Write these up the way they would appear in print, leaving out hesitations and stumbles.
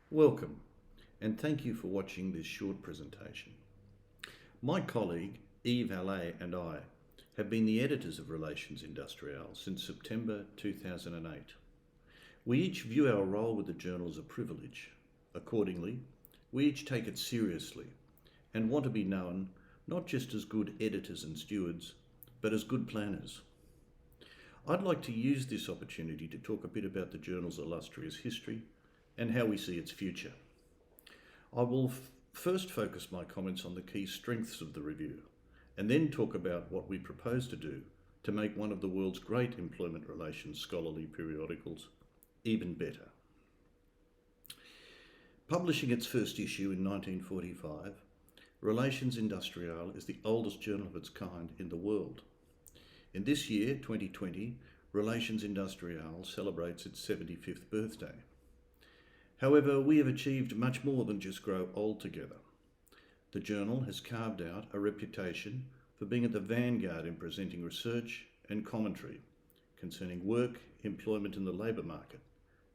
Welcome, and thank you for watching this short presentation. My colleague Yves Allais and I have been the editors of Relations Industrielles since September 2008. We each view our role with the journal as a privilege. Accordingly, we each take it seriously and want to be known not just as good editors and stewards, but as good planners. I'd like to use this opportunity to talk a bit about the journal's illustrious history and how we see its future. I will first focus my comments on the key strengths of the review, and then talk about what we propose to do to make one of the world's great employment relations scholarly periodicals even better. Publishing its first issue in 1945, Relations Industrielles is the oldest journal of its kind in the world. In this year, 2020, Relations Industrielles celebrates its 75th birthday. However, we have achieved much more than just grow old together. The journal has carved out a reputation for being at the vanguard in presenting research and commentary concerning work, employment and the labour market,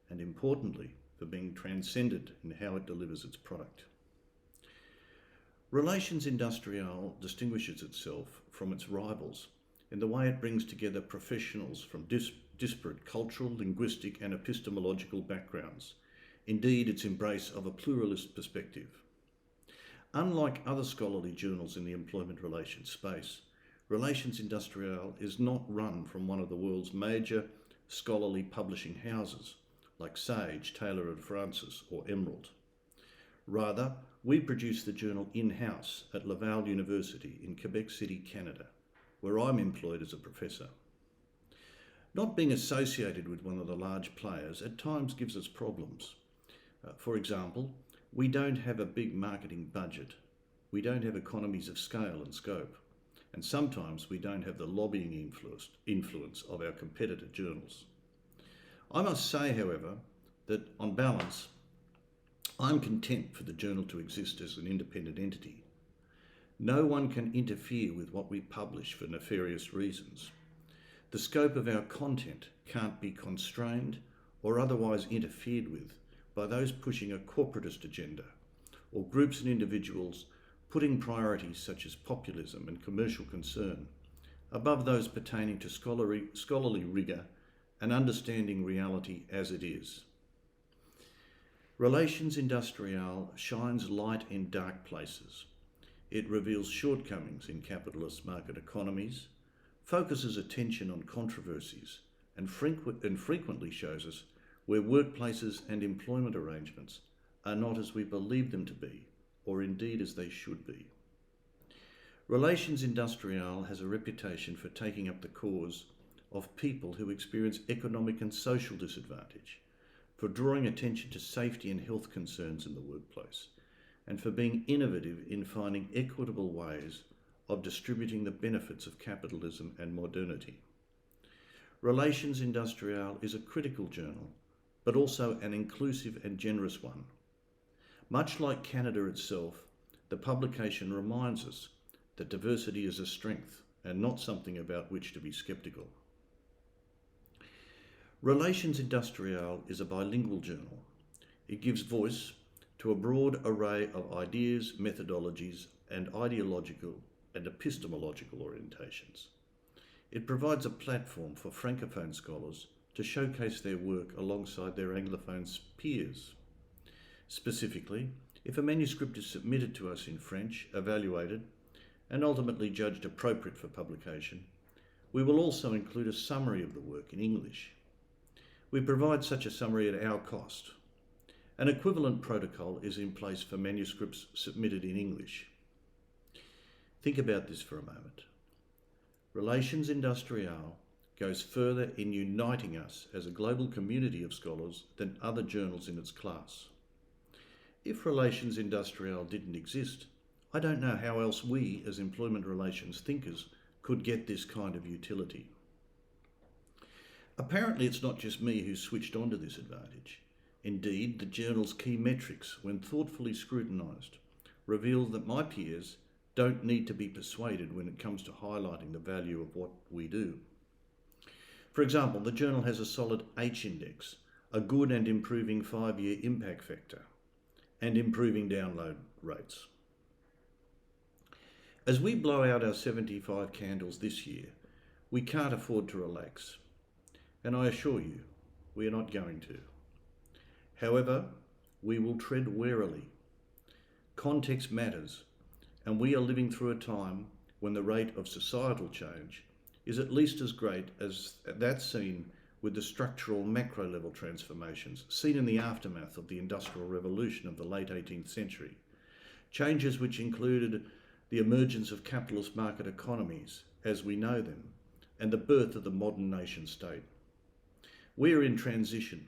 and importantly, for being transcendent in how it delivers its product. Relations Industrielles distinguishes itself from its rivals in the way it brings together professionals from disparate cultural, linguistic and epistemological backgrounds. Indeed, its embrace of a pluralist perspective. Unlike other scholarly journals in the employment relations space, Relations Industrielles is not run from one of the world's major scholarly publishing houses like Sage, Taylor and Francis or Emerald. Rather, we produce the journal in-house at Laval University in Quebec City, Canada, where I'm employed as a professor. Not being associated with one of the large players at times gives us problems. For example, we don't have a big marketing budget. We don't have economies of scale and scope. And sometimes we don't have the lobbying influence of our competitor journals. I must say, however, that on balance, I'm content for the journal to exist as an independent entity. No one can interfere with what we publish for nefarious reasons. The scope of our content can't be constrained or otherwise interfered with by those pushing a corporatist agenda or groups and individuals putting priorities such as populism and commercial concern above those pertaining to scholarly rigour and understanding reality as it is. Relations Industrielles shines light in dark places. It reveals shortcomings in capitalist market economies, focuses attention on controversies, and frequently shows us where workplaces and employment arrangements are not as we believe them to be, or indeed as they should be. Relations Industrielles has a reputation for taking up the cause of people who experience economic and social disadvantage, for drawing attention to safety and health concerns in the workplace, and for being innovative in finding equitable ways of distributing the benefits of capitalism and modernity. Relations Industrielles is a critical journal, but also an inclusive and generous one. Much like Canada itself, the publication reminds us that diversity is a strength and not something about which to be sceptical. Relations Industrielles is a bilingual journal. It gives voice to a broad array of ideas, methodologies, and ideological and epistemological orientations. It provides a platform for Francophone scholars to showcase their work alongside their Anglophone peers. Specifically, if a manuscript is submitted to us in French, evaluated, and ultimately judged appropriate for publication, we will also include a summary of the work in English. We provide such a summary at our cost. An equivalent protocol is in place for manuscripts submitted in English. Think about this for a moment. Relations Industrielles goes further in uniting us as a global community of scholars than other journals in its class. If Relations Industrielles didn't exist, I don't know how else we, as employment relations thinkers, could get this kind of utility. Apparently, it's not just me who's switched on to this advantage. Indeed, the journal's key metrics, when thoughtfully scrutinised, reveal that my peers don't need to be persuaded when it comes to highlighting the value of what we do. For example, the journal has a solid H index, a good and improving 5-year impact factor, and improving download rates. As we blow out our 75 candles this year, we can't afford to relax, and I assure you, we are not going to. However, we will tread warily. Context matters, and we are living through a time when the rate of societal change is at least as great as that seen with the structural macro-level transformations seen in the aftermath of the Industrial Revolution of the late 18th century. Changes which included the emergence of capitalist market economies as we know them, and the birth of the modern nation state. We are in transition.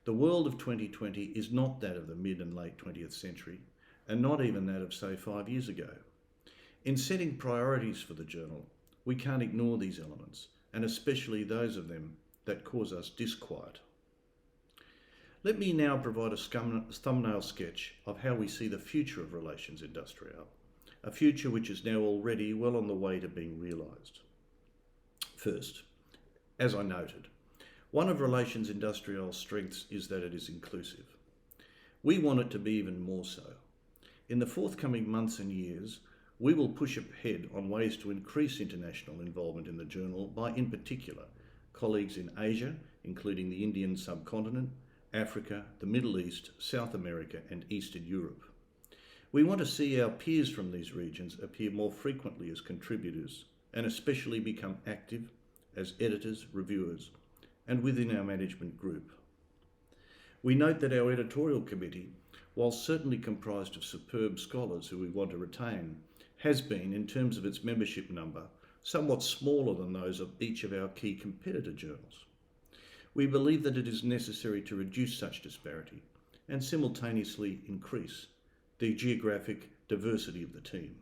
The world of 2020 is not that of the mid and late 20th century, and not even that of, say, 5 years ago. In setting priorities for the journal, we can't ignore these elements, and especially those of them that cause us disquiet. Let me now provide a thumbnail sketch of how we see the future of Relations Industrielles, a future which is now already well on the way to being realised. First, as I noted, one of Relations Industrielles' strengths is that it is inclusive. We want it to be even more so. In the forthcoming months and years, we will push ahead on ways to increase international involvement in the journal by, in particular, colleagues in Asia, including the Indian subcontinent, Africa, the Middle East, South America, and Eastern Europe. We want to see our peers from these regions appear more frequently as contributors, and especially become active as editors, reviewers, and within our management group. We note that our editorial committee, while certainly comprised of superb scholars who we want to retain, has been, in terms of its membership number, somewhat smaller than those of each of our key competitor journals. We believe that it is necessary to reduce such disparity and simultaneously increase the geographic diversity of the team.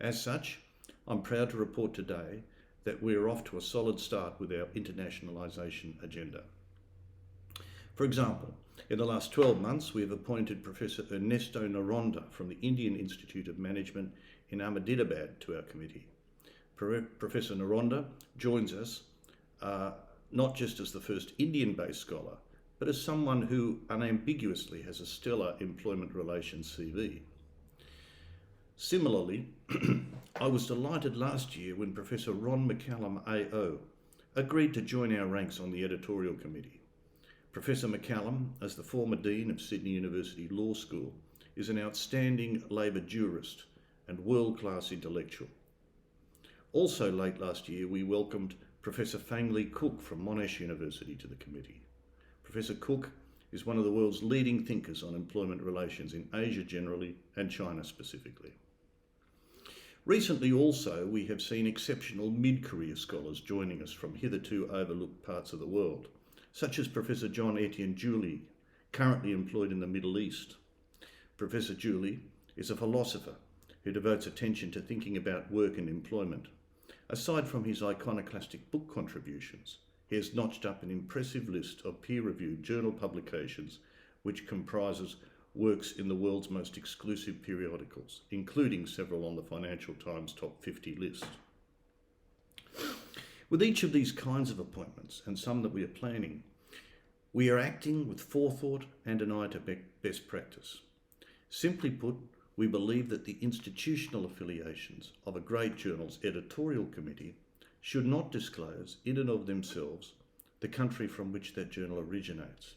As such, I'm proud to report today that we are off to a solid start with our internationalisation agenda. For example, in the last 12 months, we have appointed Professor Ernesto Noronda from the Indian Institute of Management in Ahmedabad to our committee. Professor Noronda joins us not just as the first Indian-based scholar, but as someone who unambiguously has a stellar employment relations CV. Similarly, I was delighted last year when Professor Ron McCallum AO agreed to join our ranks on the editorial committee. Professor McCallum, as the former Dean of Sydney University Law School, is an outstanding Labor jurist and world-class intellectual. Also late last year, we welcomed Professor Fang Lee Cook from Monash University to the committee. Professor Cook is one of the world's leading thinkers on employment relations in Asia generally and China specifically. Recently also, we have seen exceptional mid-career scholars joining us from hitherto overlooked parts of the world, such as Professor John Etienne Julie, currently employed in the Middle East. Professor Julie is a philosopher who devotes attention to thinking about work and employment. Aside from his iconoclastic book contributions, he has notched up an impressive list of peer-reviewed journal publications which comprises works in the world's most exclusive periodicals, including several on the Financial Times Top 50 list. With each of these kinds of appointments, and some that we are planning, we are acting with forethought and an eye to best practice. Simply put, we believe that the institutional affiliations of a great journal's editorial committee should not disclose, in and of themselves, the country from which that journal originates.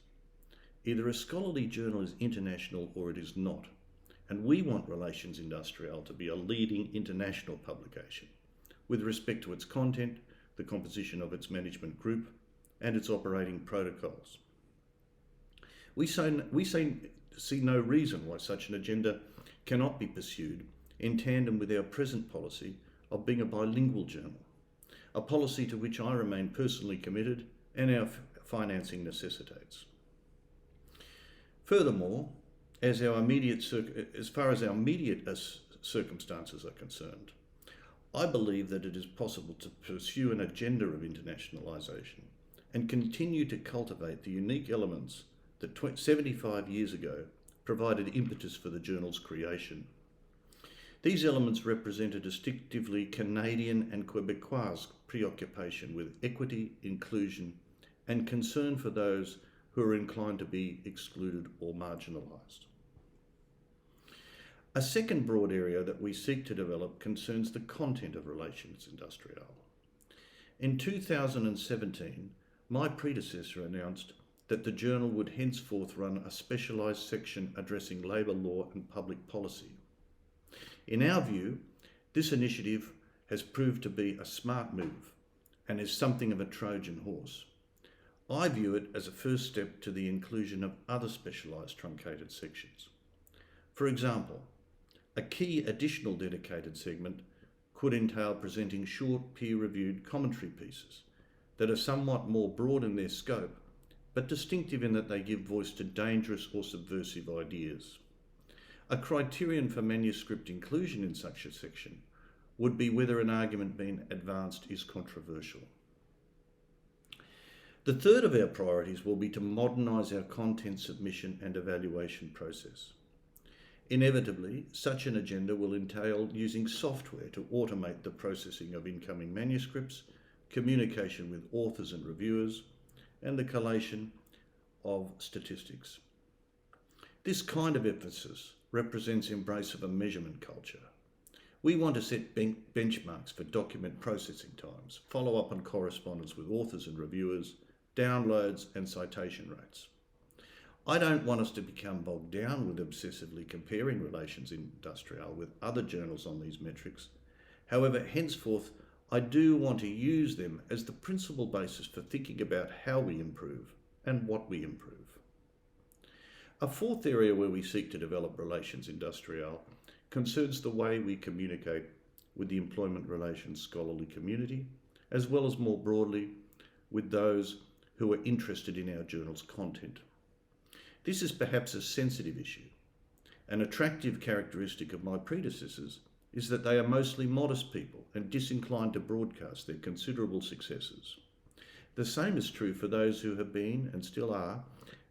Either a scholarly journal is international or it is not, and we want Relations Industrielles to be a leading international publication with respect to its content, the composition of its management group, and its operating protocols. We see no reason why such an agenda cannot be pursued in tandem with our present policy of being a bilingual journal, a policy to which I remain personally committed and our financing necessitates. Furthermore, as far as our immediate circumstances are concerned, I believe that it is possible to pursue an agenda of internationalisation and continue to cultivate the unique elements that 75 years ago provided impetus for the journal's creation. These elements represent a distinctively Canadian and Quebecois preoccupation with equity, inclusion, and concern for those who are inclined to be excluded or marginalised. A second broad area that we seek to develop concerns the content of Relations Industrielles. In 2017, my predecessor announced that the journal would henceforth run a specialised section addressing labour law and public policy. In our view, this initiative has proved to be a smart move and is something of a Trojan horse. I view it as a first step to the inclusion of other specialised truncated sections. For example, a key additional dedicated segment could entail presenting short peer-reviewed commentary pieces that are somewhat more broad in their scope, but distinctive in that they give voice to dangerous or subversive ideas. A criterion for manuscript inclusion in such a section would be whether an argument being advanced is controversial. The third of our priorities will be to modernise our content submission and evaluation process. Inevitably, such an agenda will entail using software to automate the processing of incoming manuscripts, communication with authors and reviewers, and the collation of statistics. This kind of emphasis represents embrace of a measurement culture. We want to set benchmarks for document processing times, follow up on correspondence with authors and reviewers, downloads and citation rates. I don't want us to become bogged down with obsessively comparing Relations Industrielles with other journals on these metrics. However, henceforth, I do want to use them as the principal basis for thinking about how we improve and what we improve. A fourth area where we seek to develop Relations Industrielles concerns the way we communicate with the employment relations scholarly community, as well as more broadly with those who are interested in our journal's content. This is perhaps a sensitive issue. An attractive characteristic of my predecessors is that they are mostly modest people and disinclined to broadcast their considerable successes. The same is true for those who have been, and still are,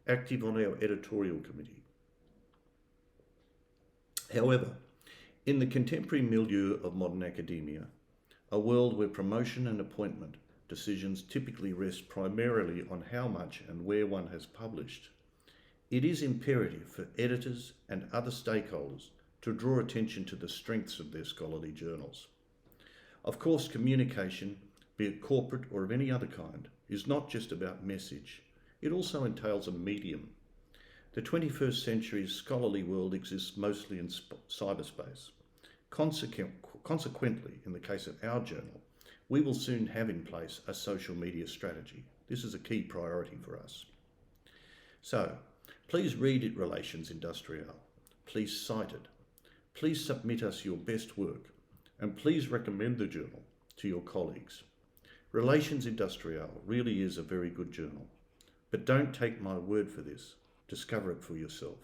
active on our editorial committee. However, in the contemporary milieu of modern academia, a world where promotion and appointment decisions typically rest primarily on how much and where one has published, it is imperative for editors and other stakeholders to draw attention to the strengths of their scholarly journals. Of course, communication, be it corporate or of any other kind, is not just about message. It also entails a medium. The 21st century's scholarly world exists mostly in cyberspace. Consequently, in the case of our journal, we will soon have in place a social media strategy. This is a key priority for us. So, please read it, Relations Industrielles. Please cite it. Please submit us your best work, and please recommend the journal to your colleagues. Relations Industrielles really is a very good journal, but don't take my word for this. Discover it for yourself.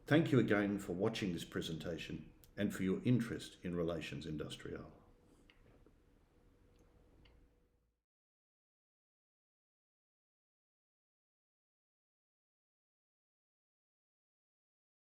Thank you again for watching this presentation and for your interest in Relations Industrielles.